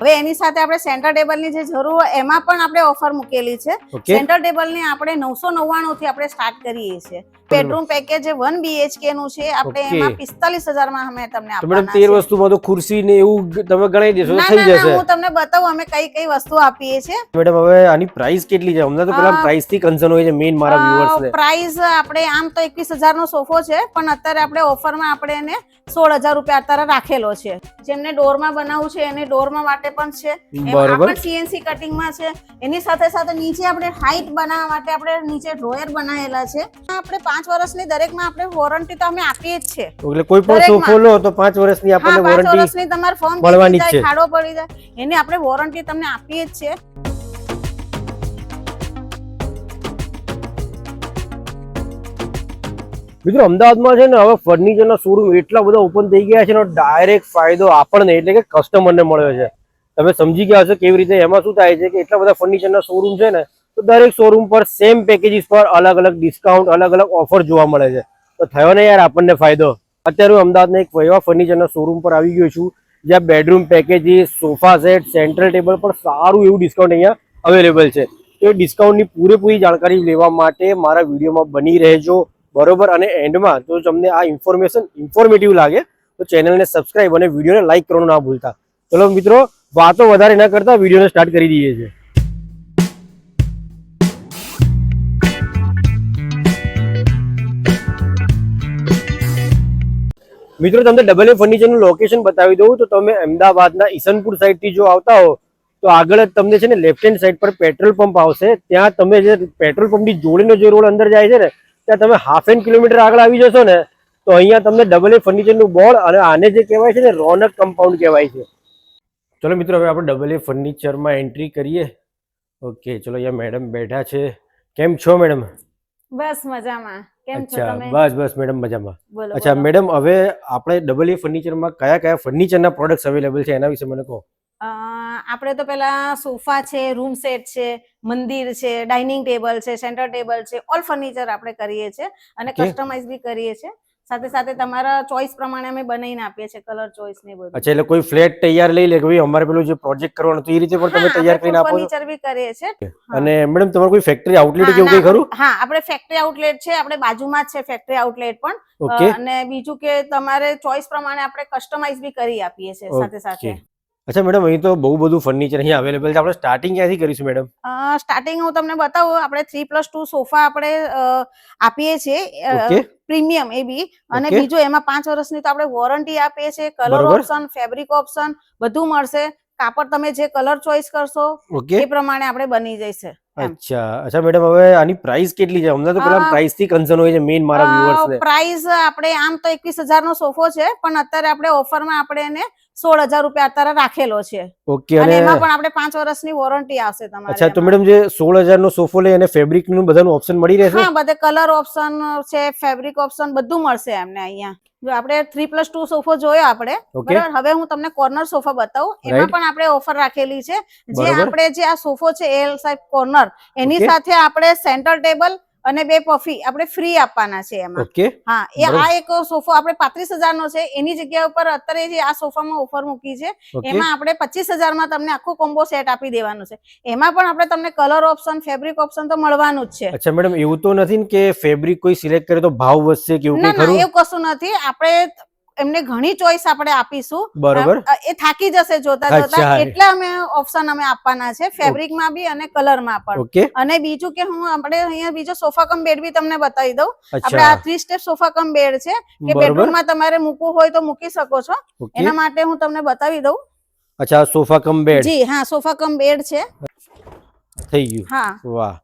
હવે એની સાથે આપણે સેન્ટર ટેબલ ની જે જરૂર હોય એમાં પણ આપણે ઓફર મૂકેલી છે. સેન્ટર ટેબલ ની આપણે 999 થી આપણે સ્ટાર્ટ કરીએ છીએ. બેડરૂમ પેકેજ 1 BHK નું છે, આપણે એમાં 45000 માં અમે તમને આપવાના છે. મેડમ 13 વસ્તુમાં તો ખુરશી ને એવું તમે ગણાઈ દેશો તો થઈ જશે. હું તમને બતાવું અમે કઈ કઈ વસ્તુ આપીએ છીએ. મેડમ હવે આની પ્રાઇસ કેટલી છે? અમને તો પેલા પ્રાઇસ થી કન્સર્ન હોય છે મેઈન મારા વ્યુઅર્સ ને. પ્રાઇસ આપણે આમ તો 21000 નો સોફો છે, પણ અત્યારે આપણે ઓફરમાં આપણે એને 16000 રૂપિયા અત્યારે રાખેલો છે. જેમને ડોરમાં બનાવવું છે એને ડોરમાં માટે પણ છે. એમાં પણ CNC કટિંગ માં છે. એની સાથે સાથે નીચે આપણે હાઈટ બનાવવા માટે આપણે નીચે ડ્રોયર બનાવેલા છે. આપણે 5 વર્ષની દરેકમાં આપણે વોરંટી તો અમે આપીએ જ છે. એટલે કોઈ પણ સોફો લો તો 5 વર્ષની આપણને વોરંટી 5 વર્ષની તમાર ફોર્મ મળવાની છે. ખાડો પડી જાય એની આપણે વોરંટી તમને આપીએ જ છે. મિત્રો અમદાવાદમાં છે ને હવે ફર્નિચરના શોરૂમ એટલા બધા ઓપન થઈ ગયા છે ને, ડાયરેક્ટ ફાયદો આપણને એટલે કે કસ્ટમરને મળ્યો છે. તમે સમજી ગયા હશો કેવી રીતે. એમાં શું થાય છે કે એટલા બધા ફર્નિચરના શોરૂમ છે ને, તો દરેક શોરૂમ પર સેમ પેકેજીસ પર અલગ અલગ ડિસ્કાઉન્ટ, અલગ અલગ ઓફર જોવા મળે છે. તો થયો ને યાર આપણને ફાયદો. અત્યારે હું અમદાવાદના એક એવા ફર્નિચરના શોરૂમ પર આવી ગયો છું જ્યાં bedroom packages, sofa set, central table પર સારું એવું ડિસ્કાઉન્ટ અહીંયા અવેલેબલ છે. તો એ ડિસ્કાઉન્ટની પૂરેપૂરી જાણકારી લેવા માટે મારા વિડીયોમાં બની રહેજો, બરોબર. અને એન્ડમાં જો તમને આ ઇન્ફોર્મેશન ઇન્ફોર્મેટિવ લાગે તો ચેનલને સબસ્ક્રાઇબ અને વિડીયોને લાઇક કરવાનું ના ભૂલતા. ચલો મિત્રો, વાતો વધારે ના કરતા વિડીયોને સ્ટાર્ટ કરી દઈએ છીએ. મિત્રો તમને ડબલ એ ફર્નિચરનું લોકેશન બતાવી દઉં તો તમે અમદાવાદના ઈસનપુર સાઈડથી જો આવતા હો તો આગળ જ તમને છે ને લેફ્ટ હેન્ડ સાઈડ પર પેટ્રોલ પંપ આવશે. ત્યાં તમે જે પેટ્રોલ પંપની જોડેનો જે રોડ અંદર જાય છે ને, ત્યાં તમે 1/2 કિલોમીટર આગળ આવી જશો ને તો અહીંયા તમને ડબલ એ ફર્નિચરનું બોર્ડ, અને આને જે કહેવાય છે ને રોનક કમ્પાઉન્ડ કહેવાય છે. ચલો મિત્રો, હવે આપણે ડબલ એ ફર્નિચરમાં એન્ટ્રી કરીએ. ઓકે, ચલો અહીંયા મેડમ બેઠા છે. કેમ છો મેડમ? બસ મજામાં. કેમ છો તમે? બસ મેડમ મજામાં. અચ્છા મેડમ, હવે આપણે ડબલ એ ફર્નિચરમાં કયા કયા ફર્નિચરના પ્રોડક્ટ્સ અવેલેબલ છે એના વિશે મને કહો. આપણે તો પેલા સોફા છે, રૂમ સેટ છે, મંદિર છે, ડાઇનિંગ ટેબલ છે, સેન્ટર ટેબલ છે, ઓલ ફર્નિચર આપણે કરીએ છીએ અને કસ્ટમાઇઝ બી કરીએ છીએ. સાથે સાથે તમારા ચોઈસ પ્રમાણે અમે બનાવીને આપીએ છીએ, કલર ચોઈસ ને બધું. અચ્છા, એટલે કોઈ ફ્લેટ તૈયાર લઈ લે કે ભાઈ અમારે પેલું જે પ્રોજેક્ટ કરવાનો તો એ રીતે પણ તમે તૈયાર કરીને આપો છો? ફર્નિચર બી કરીએ છીએ. અને મેડમ તમારું કોઈ ફેક્ટરી આઉટલેટ કે એવું કંઈ ખરું? હા, આપણે ફેક્ટરી આઉટલેટ છે, આપણે બાજુમાં જ છે ફેક્ટરી આઉટલેટ પણ. અને બીજું કે તમારે ચોઈસ પ્રમાણે આપણે કસ્ટમાઇઝ બી કરી આપીએ છીએ સાથે સાથે. અચ્છા મેડમ, અહીં તો બહુ બધું ફર્નિચર અહીં અવેલેબલ છે. આપણે સ્ટાર્ટિંગ ક્યાંથી કરીશું મેડમ? સ્ટાર્ટિંગ હું તમને બતાવું. આપણે 3+2 સોફા આપણે આપીએ છીએ, પ્રીમિયમ એ બી. અને બીજું એમાં 5 વર્ષની તો આપણે વોરંટી આપીએ છીએ. કલર ઓપ્શન, ફેબ્રિક ઓપ્શન બધું મળશે. કાપડ તમે જે કલર ચોઈસ કરશો એ પ્રમાણે આપણે બની જશે. અચ્છા મેડમ, હવે આની પ્રાઇસ કેટલી છે? અમને તો પેલા પ્રાઇસ થી કન્સર્ન હોય છે મેઈન મારા વ્યુઅર્સ ને. પ્રાઇસ આપણે આમ તો 21000 નો સોફો છે, પણ અત્યારે આપણે ઓફરમાં આપણે એને 16000 રૂપિયા અત્યારે રાખેલો છે. અને એમાં પણ આપણે 5 વર્ષની વોરંટી આવશે તમારે. અચ્છા, તો મેડમ જે 16000 નો સોફો લે અને ફેબ્રિક નું બધાનું ઓપ્શન મળી રહેશે? હા, બધે કલર ઓપ્શન છે, ફેબ્રિક ઓપ્શન બધું મળશે એમને અહીંયા. જો આપણે 3+2 સોફો જોયો આપણે, બરાબર. હવે હું તમને કોર્નર સોફા બતાવું. એમાં પણ આપણે ઓફર રાખેલી છે. જે આપણે જે આ સોફો છે એલ સાઈઝ કોર્નર, એની સાથે આપણે સેન્ટર ટેબલ અને 2 પફી આપણે ફ્રી આપવાના છે એમાં. હા, આ એક સોફો આપણે 35000 નો છે. એની જગ્યા ઉપર અત્યારે જે આ સોફામાં ઓફર મૂકી છે એમાં આપણે 25000 માં તમને આખું કોમ્બો સેટ આપી દેવાનું છે. એમાં પણ આપણે તમને કલર ઓપ્શન, ફેબ્રિક ઓપ્શન તો મળવાનું જ છે. અચ્છા મેડમ, એવું તો નથી ને કે ફેબ્રિક કોઈ સિલેક્ટ કરે તો ભાવ વધશે કે એવું કંઈ ખરું? ના, એવું કશું નથી. આપણે એમને ઘણી ચોઈસ આપણે આપીશું, બરોબર. એ થાકી જશે જોતા જોતા, એટલે અમે ઓપ્શન અમે આપવાના છે ફેબ્રિક માં બી અને કલર માં પણ. અને બીજું કે હું આપણે અહીંયા બીજો સોફા કમ બેડ બી તમને બતાવી દઉં. આપણે આ 3 સ્ટેપ સોફા કમ બેડ છે કે બેડરૂમ માં તમારે મૂકવું હોય તો મૂકી શકો છો. એના માટે હું તમને બતાવી દઉં. અચ્છા, સોફા કમ બેડ. જી હા, સોફા કમ બેડ છે. થઈ ગયું. હા, વાહ,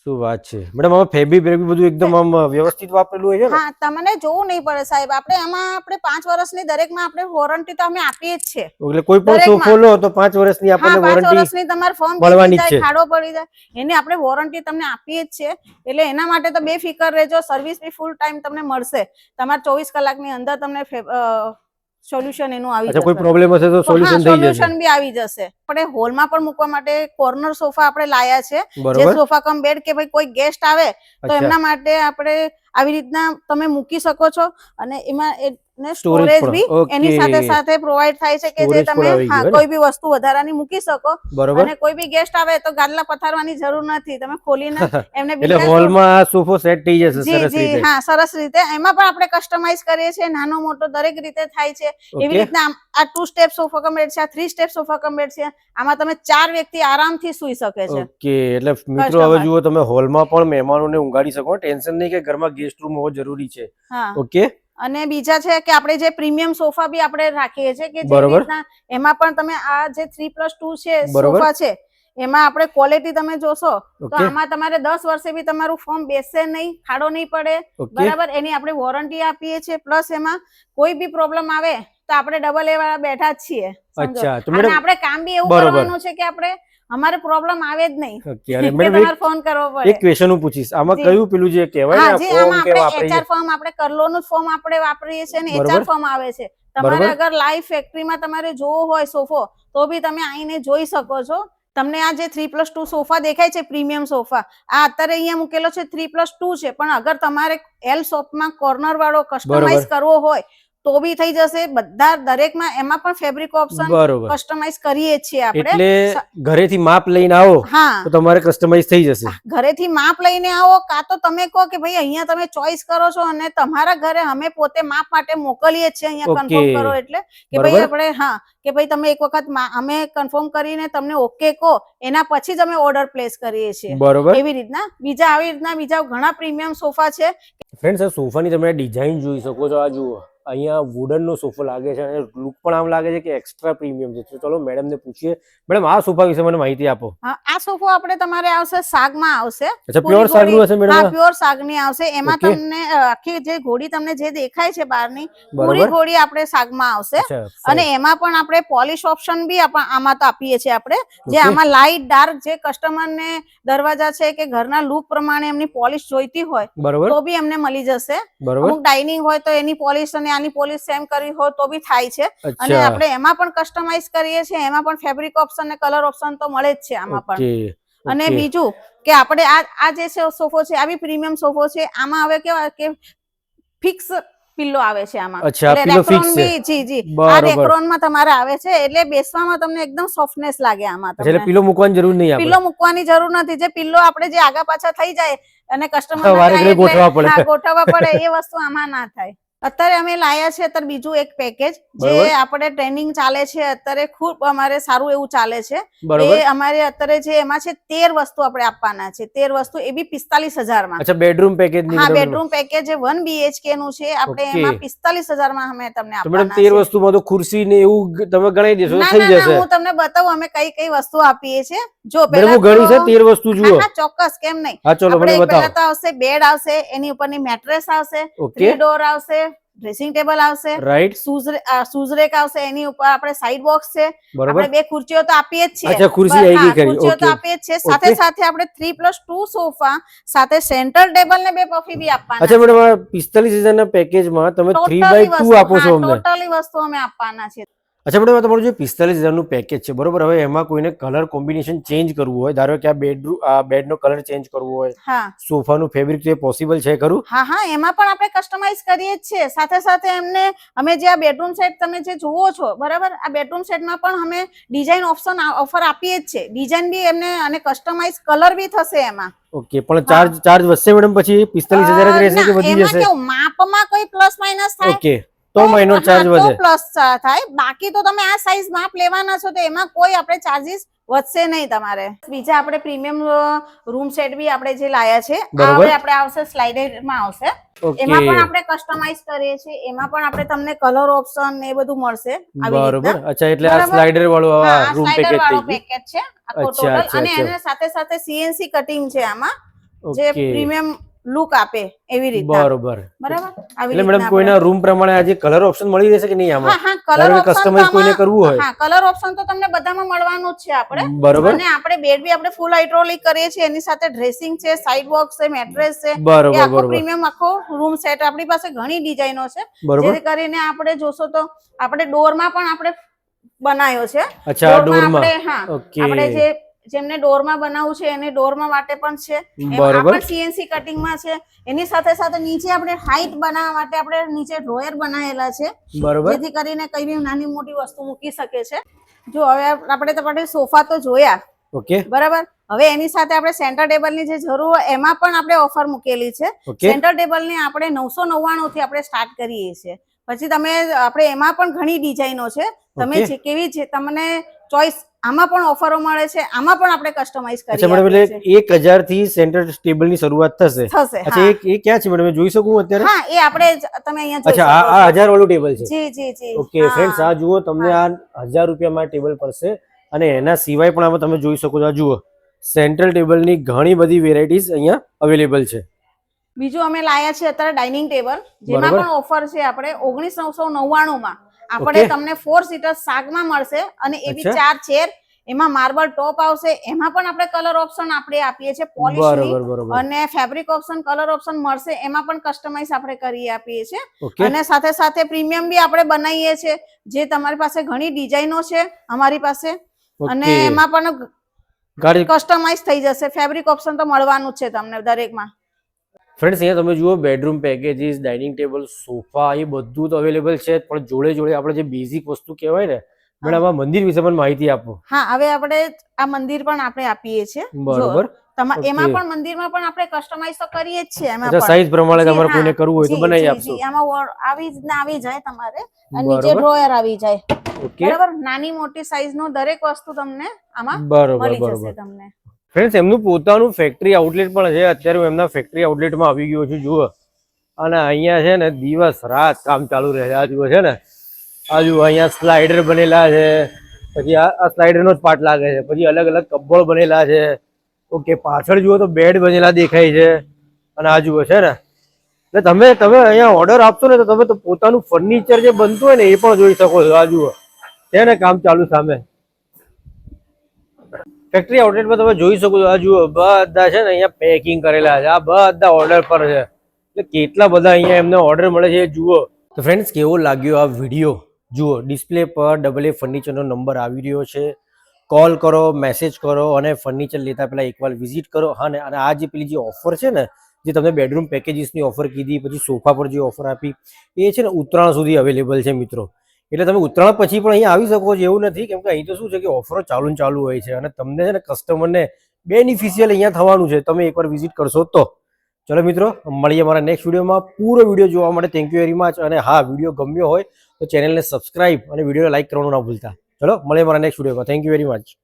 શું વાત છે મેડમ. હવે ફેબ્રિક બધું એકદમ આમ વ્યવસ્થિત વાપરેલું હોય છે ને? હા, તમને જોવું નહીં પડે સાહેબ. આપણે આમાં આપણે 5 વર્ષની દરેકમાં આપણે વોરંટી તો અમે આપીએ જ છે. એટલે કોઈ પણ સોફો લો તો 5 વર્ષની આપણને વોરંટી 5 વર્ષની તમાર ફોર્મ મળવાની છે. ખાડો પડી જાય એની આપણે વોરંટી તમને આપીએ જ છે. એટલે એના માટે તો બેફિકર રહેજો. સર્વિસ બી ફૂલ ટાઈમ તમને મળશે. તમારે 24 કલાકની અંદર તમને સોલ્યુશન એનું આવી જશે. કોઈ પ્રોબ્લેમ હશે તો સોલ્યુશન થઈ જશે. સોલ્યુશન બી આવી જશે. આપણે હોલમાં પણ મૂકવા માટે કોર્નર સોફા આપણે લાયા છે. જે સોફા કમ બેડ કે ભાઈ કોઈ ગેસ્ટ આવે તો એમના માટે આપણે આવી રીતના તમે મૂકી શકો છો. અને એમાં ને Storage સ્ટોરેજ પણ. બી Okay. એની સાથે સાથે પ્રોવાઈડ થાય છે કે જે Storage પણ તમે આવી ગયું, કોઈ બી વસ્તુ વધારાની મૂકી શકો. બરોબર. અને કોઈ બી ગેસ્ટ આવે તો ગાદલા પથારવાની જરૂર નથી, તમે ખોલીને એમને એટલે બિંદાસ હોલમાં આ સોફો સેટ થઈ જશે જી સરસ જી રીતે. હા, સરસ રીતે. એમાં પણ આપણે કસ્ટમાઇઝ કરીએ છીએ, નાનો મોટો દરેક રીતે થાય છે. એવી Okay. રીતના આ 2 સ્ટેપ સોફા કમ બેડ છે, આ 3 સ્ટેપ સોફા કમ બેડ છે. આમાં તમે 4 વ્યક્તિ આરામથી સૂઈ શકે છે. ઓકે, એટલે મિત્રો હવે જુઓ તમે હોલમાં પણ મહેમાનોને ઊંઘાડી શકો, ટેન્શન નહીં કે ઘરમાં ગેસ્ટ રૂમ હોવો જરૂરી છે. હા. ઓકે. અને બીજા છે કે આપણે જે પ્રીમિયમ સોફા બી આપણે રાખીએ છીએ કે જે બરોબર. રીતના એમાં પણ તમે આ જે 3+2 છે બરોબર. સોફા છે, એમાં આપણે ક્વોલિટી તમે જોશો તો Okay. આમાં તમારે 10 વર્ષે બી તમારું ફોર્મ બેસશે નહીં, ખાડો નહીં પડે. Okay. બરાબર, એની આપણે વોરંટી આપીએ છીએ. પ્લસ એમાં કોઈ બી પ્રોબ્લેમ આવે તો આપણે ડબલ એ વાળા બેઠા જ છીએ. સમજો. અચ્છા, તો અને મેડમ આપણે કામ બી એવું બરોબર. કરવાનું છે કે આપણે અમારે પ્રોબ્લેમ આવે જ નહીં. ઓકે, અને કે મેડમ તમારે ફોન કરવો પડે. એક ક્વેશ્ચન હું પૂછીશ, આમાં જી. કયું પેલું જે કહેવાય હા ને જી, ફોર્મ આમાં કે આપણે વાપરીએ HR ફોર્મ, આપણે કરલોનું ફોર્મ આપણે વાપરીએ છીએ ને બરોબર. HR ફોર્મ આવે છે. તમારે બરોબર. અગર લાઈવ ફેક્ટરીમાં તમારે જોવો હોય સોફો તો બી તમે આવીને જોઈ શકો છો. તમને આ જે 3+2 સોફા દેખાય છે, પ્રીમિયમ સોફા, આ અત્યારે અહીંયા મૂકેલો છે 3+2 છે, પણ અગર તમારે એલ શોપમાં કોર્નર વાળો કસ્ટમાઇઝ કરવો હોય તો બી થઈ જશે. બધા દરેકમાં એમાં પણ ફેબ્રિક ઓપ્શન બરોબર. કસ્ટમાઇઝ કરીએ છીએ આપણે. એટલે ઘરેથી માપ લઈને આવો હા, તો તમારે કસ્ટમાઇઝ થઈ જશે. ઘરેથી માપ લઈને આવો, કાં તો તમે કહો કે ભાઈ અહીંયા તમે ચોઈસ કરો છો અને તમારા ઘરે અમે પોતે માપ માટે મોકલીએ છીએ, અહીંયા Okay. કન્ફર્મ કરો એટલે કે બરોબર. ભાઈ આપણે હા કે ભાઈ તમે એક વખત અમે કન્ફર્મ કરીને તમને ઓકે કહો, એના પછી જ અમે ઓર્ડર પ્લેસ કરીએ છીએ. બરોબર. એવી રીતના આવી રીતના બીજા ઘણા પ્રીમિયમ સોફા છે. ફ્રેન્ડ્સ, આ સોફાની તમે ડિઝાઇન જોઈ શકો છો. આ જુઓ, અહીંયા વુડન નો સોફો લાગે છે અને લુક પણ આમ લાગે છે કે એક્સ્ટ્રા પ્રીમિયમ છે. તો ચલો મેડમ ને પૂછીએ. મેડમ, આ સોફા વિશે મને માહિતી આપો. આ સોફો આપણે તમારે આવશે સાગમાં આવશે. અચ્છા, પ્યોર સાગનું હશે મેડમ? હા, પ્યોર સાગની આવશે. એમાં Okay. તમને આખી જે ઘોડી તમને જે દેખાય છે બહારની, બરોબર. પૂરી ઘોડી આપણે સાગમાં આવશે. અચ્છા, અને એમાં પણ આપણે પોલિશ ઓપ્શન બી આમાં તો આપીએ છીએ આપણે, જે Okay. આમાં લાઇટ ડાર્ક જે કસ્ટમર ને દરવાજા છે કે ઘરના લુક પ્રમાણે એમની પોલિશ જોઈતી હોય બરોબર. તો બી એમને મળી જશે. બરોબર. અમુક ડાઇનિંગ હોય તો એની પોલિશ અને આની પોલિશ સેમ કરવી હોય તો બી થાય છે. અને અચ્છા. આપણે એમાં પણ કસ્ટમાઇઝ કરીએ છીએ. એમાં પણ ફેબ્રિક ઓપ્શન ને કલર ઓપ્શન તો મળે જ છે આમાં પણ. ઓકે. અને ઓકે. બીજું કે આપણે આ જે સોફો છે, આ બી પ્રીમિયમ સોફો છે. આમાં હવે કેવા કે ફિક્સ પિલ્લો આવે છે આમાં. અચ્છા, એટલે pillow fix રેક્રોન છે. બી જી જી આ બરોબર. રેક્રોન માં તમારે આવે છે, એટલે બેસવામાં તમને એકદમ સોફ્ટનેસ લાગે આમાં. એટલે તમને પીલો મૂકવાની જરૂર નહીં આપણે. પિલ્લો મૂકવાની જરૂર નથી. જે પિલ્લો આપણે જે આગા પાછા થઈ જાય અને હા, કસ્ટમર વારે ઘડીએ ગોઠવવા પડે. ગોઠવવા પડે, એ વસ્તુ આમાં ના થાય. અત્યારે અમે લાયા છે અત્યારે બીજું એક પેકેજ જે બરોબર. આપણે ટ્રેનિંગ ચાલે છે અત્યારે, ખૂબ અમારે સારું એવું ચાલે છે. બરોબર. એ અમારે અત્યારે જે એમાં છે 13 વસ્તુ આપણે આપવાના છે. 13 વસ્તુ એ બી 45,000 માં. અચ્છા, બેડરૂમ પેકેજ ની હા, અંદર. બેડરૂમ પેકેજ જે 1 BHK નું છે, આપણે Okay. એમાં 45,000 માં અમે તમને તો મેડમ આપવાના 13 છે. વસ્તુમાં તો ખુરશી ને એવું તમે ગણાઈ દેશો તો ના થઈ ના ના, જશે. હું તમને બતાવું અમે કઈ કઈ વસ્તુ આપીએ છીએ. જો મેડમ, હું ગણી છે 13 વસ્તુ જુઓ. હા ચોક્કસ, કેમ નહીં. હા, ચલો મને આપણે પહેલા બતાવો. તો આવશે બેડ આવશે, એની ઉપરની મેટ્રેસ આવશે, ઓકે. 3 ડોર આવશે, ડ્રેસિંગ ટેબલ આવશે, રાઈટ. શૂઝ રેક આવશે, એની ઉપર આપણે સાઈડ બોક્સ છે. બરોબર. આપણે 2 ખુરશીઓ તો આપીએ જ છીએ. અચ્છા, ખુરશી આવી ગઈ ખરી. ખુરશીઓ તો ઓકે. આપીએ જ છીએ. સાથે ઓકે. સાથે આપણે 3+2 સોફા સાથે સેન્ટર ટેબલ ને 2 પફી બી આપવાના અચ્છા છે. મેડમ, આ 45,000 ના પેકેજમાં તમે Totally 3/2 આપો છો વસ્તુ, અમને. ટોટલી વસ્તુ અમે આપવાના છે. અચ્છા મેડમ, આ તમારું જે 45,000 નું પેકેજ છે, બરોબર, હવે એમાં કોઈને કલર કોમ્બિનેશન ચેન્જ કરવું હોય, ધારો કે આ બેડનો કલર ચેન્જ કરવો હોય, હા સોફાનું ફેબ્રિક છે, પોસિબલ છે ખરું? હા હા, એમાં પણ આપણે કસ્ટમાઇઝ કરીએ જ છીએ. સાથે સાથે એમને અમે જે આ બેડરૂમ સેટ તમે જે જુઓ છો, બરાબર, આ બેડરૂમ સેટમાં પણ અમે ડિઝાઇન ઓફર આપીએ જ છે. ડિઝાઇન બી એમને અને કસ્ટમાઇઝ કલર બી થશે એમાં. ઓકે, પણ ચાર્જ વધશે મેડમ? પછી 45,000 જ રહેશે કે વધી એમાં જશે? કેવું માપમાં કોઈ પ્લસ માઇનસ થાય ઓકે, તો માઇનોર ચાર્જ હા, તો વધે. પ્લસ થાય. બાકી તો તમે આ સાઈઝ માપ લેવાના છો તો એમાં કોઈ આપણે ચાર્જીસ વધશે નહીં તમારે. બીજા આપણે પ્રીમિયમ રૂમ સેટ બી આપણે જે લાયા છે, આ બરોબર. હવે આપણે આવશે સ્લાઇડર માં આવશે. ઓકે. એમાં પણ આપણે કસ્ટમાઇઝ કરીએ છીએ. એમાં પણ આપણે તમને કલર ઓપ્શન ને એ બધું મળશે આવી બરોબર. રીતના. અચ્છા, એટલે આ બરાબર. સ્લાઇડર વાળું હા, રૂમ સ્લાઇડર પેકેજ વાળો થઈ ગયું. પેકેજ છે આખો અચ્છા, ટોટલ. અચ્છા, અને અચ્છા. એના સાથે સાથે CNC કટિંગ છે આમાં, જે ઓકે. પ્રીમિયમ લુક આપે એવી રીતના. બરોબર. બરાબર, આવી એટલે મેડમ, રીતના કોઈના રૂમ પ્રમાણે આજે કલર ઓપ્શન મળી રહેશે કે નહીં હા આમાં? હા, કલર ધારો કે ઓપ્શન કસ્ટમાઇઝ કોઈને કરવું હોય. હા, કલર ઓપ્શન તો તમને બધામાં મળવાનું જ છે આપણે. બરોબર. અને આપણે બેડ બી આપણે ફૂલ હાઇડ્રોલિક કરીએ છીએ. એની સાથે ડ્રેસિંગ છે, સાઈડ બોક્સ છે, મેટ્રેસ છે. એ બરોબર, આખો બરોબર. પ્રીમિયમ આખો રૂમ સેટ આપણી પાસે ઘણી ડિઝાઇનો છે. બરોબર. જેથી કરીને આપણે જોશો તો આપણે ડોરમાં પણ આપણે બનાવ્યો છે. અચ્છા, ડોરમાં ડોરમાં. આપણે હા, ઓકે. આપણે જે જેમને ડોરમાં બનાવવું છે એને ડોરમાં માટે પણ છે. બરોબર. એમાં પણ સીએનસી કટિંગમાં છે. એની સાથે સાથે નીચે આપણે હાઈટ બનાવવા માટે આપણે નીચે ડ્રોયર બનાવેલા છે, બરોબર. જેથી કરીને કઈ બી નાની મોટી વસ્તુ મૂકી શકે છે. જો હવે આપણે સોફા તો જોયા, ઓકે બરાબર. હવે એની સાથે આપણે સેન્ટર ટેબલ ની જે જરૂર હોય એમાં પણ આપણે ઓફર મૂકેલી છે. ઓકે સેન્ટર ટેબલ ની આપણે 999 થી આપણે સ્ટાર્ટ કરીએ છીએ. પછી તમે આપણે એમાં પણ ઘણી ડિઝાઇનો છે, તમે ઓકે. જે કેવી છે તમને ચોઈસ, આમાં પણ ઓફરો મળે છે, આમાં પણ આપણે કસ્ટમાઇઝ કરી અચ્છા મેડમ, આપીએ એટલે 1000 થી સેન્ટર ટેબલ ની શરૂઆત થશે. થશે. અચ્છા હા એ ક્યાં છે મેડમ, જોઈ શકું અત્યારે? હા, એ આપણે તમે અહીંયા જોઈ અચ્છા શકો આ છો. 1000 વાળું ટેબલ છે. જી જી જી. ઓકે ફ્રેન્ડ્સ, આ જુઓ તમને આ 1000 રૂપિયામાં ટેબલ પડશે. અને એના સિવાય પણ આમાં તમે જોઈ શકો છો, આ જુઓ સેન્ટ્રલ ટેબલની ઘણી બધી વેરાયટીઝ અહીંયા અવેલેબલ છે. બીજું અમે લાયા છે અત્યારે ડાઇનિંગ ટેબલ, જેમાં બરોબર. પણ ઓફર છે. આપણે 1999 માં આપણે ઓકે. તમને 4 સીટર શાકમાં મળશે, અને એ બી અચ્છા. 4 ચેર, એમાં માર્બલ ટોપ આવશે. એમાં પણ આપણે કલર ઓપ્શન આપણે આપીએ છીએ પોલિશની, બરોબર બરોબર. અને ફેબ્રિક ઓપ્શન, કલર ઓપ્શન મળશે. એમાં પણ કસ્ટમાઇઝ આપણે કરી આપીએ છીએ. ઓકે અને સાથે સાથે પ્રીમિયમ બી આપણે બનાવીએ છીએ, જે તમારી પાસે ઘણી ડિઝાઇનો છે અમારી પાસે, અને ઓકે. એમાં પણ ગાડી કસ્ટમાઇઝ થઈ જશે. ફેબ્રિક ઓપ્શન તો મળવાનું જ છે તમને દરેકમાં. ફ્રેન્ડ્સ, અહીંયા તમે જુઓ bedroom packages, dining table, sofa, એ બધું તો અવેલેબલ છે. પણ જોડે જોડે આપણે જે બેઝિક વસ્તુ કહેવાય ને મેડમ, આ મંદિર વિશે પણ માહિતી આપો. હા, હવે આપણે આ મંદિર પણ આપણે આપીએ છીએ. બરોબર. ઓકે. એમાં પણ મંદિરમાં પણ આપણે કસ્ટમાઇઝ તો કરીએ જ છીએ. એમાં અચ્છા, પણ સાઈઝ પ્રમાણે જી, તમારે હા. કોઈને કરવું હોય તો જી, બનાવી જી, આપશો. જી. એમાં આવી રીતના આવી જાય તમારે, અને નીચે બરોબર. ડ્રોયર આવી જાય. ઓકે. બરાબર. નાની મોટી સાઈઝ નો દરેક વસ્તુ તમને આમાં બરોબર મળી જશે બરોબર. તમને. ફ્રેન્ડ્સ, એમનું પોતાનું ફેક્ટરી આઉટલેટ પણ છે. અત્યારે હું એમના ફેક્ટરી આઉટલેટમાં આવી ગયો છું, જુઓ. અને અહીંયા છે ને દિવસ રાત કામ ચાલુ રહે છે. આ જુઓ છે ને, આ જુઓ અહીંયા સ્લાઇડર બનેલા છે. પછી આ સ્લાઇડરનો જ પાર્ટ લાગે છે. પછી અલગ અલગ કપબોર્ડ બનેલા છે. ઓકે, પાછળ જુઓ તો બેડ બનેલા દેખાય છે. અને આ જુઓ છે ને, એટલે તમે અહીંયા ઓર્ડર આપશો ને તો તમે તો પોતાનું ફર્નિચર જે બનતું હોય ને એ પણ જોઈ શકો છો. આ જુઓ છે ને કામ ચાલુ સામે. ફેક્ટરી આઉટલેટમાં તમે જોઈ શકો છો, આ જુઓ બધા છે ને અહીંયા પેકિંગ કરેલા છે. આ બધા ઓર્ડર પર છે. એટલે કેટલા બધા અહીંયા એમને ઓર્ડર મળે છે જુઓ. તો ફ્રેન્ડ્સ, કેવો લાગ્યો આ વિડીયો? જુઓ, ડિસ્પ્લે પર AA ફર્નિચરનો નંબર આવી રહ્યો છે. કોલ કરો, મેસેજ કરો, અને ફર્નિચર લેતા પહેલા એકવાર વિઝિટ કરો. હા ને, અને આ જે પેલી જે ઓફર છે ને, જે તમને બેડરૂમ પેકેજીસની ઓફર કીધી, પછી સોફા પર જે ઓફર આપી, એ છે ને ઉત્તરાયણ સુધી અવેલેબલ છે મિત્રો. એટલે તમે ઉત્તરાયણ પછી પણ અહીંયા આવી શકો છો એવું નથી, કેમ કે અહીં તો શું છે કે ઓફરો ચાલુ હોય છે. અને તમને છે ને કસ્ટમરને બેનિફિશિયલ અહીંયા થવાનું છે, તમે એકવાર વિઝિટ કરશો તો. ચલો મિત્રો, મળીએ મારા નેક્સ્ટ વિડીયોમાં. પૂરો વિડીયો જોવા માટે થેન્ક યુ વેરી મચ. અને હા, વિડીયો ગમ્યો હોય તો ચેનલને સબસ્ક્રાઇબ અને વિડીયોને લાઇક કરવાનું ના ભૂલતા. ચલો મળીએ મારા નેક્સ્ટ વિડીયોમાં. Thank you very much.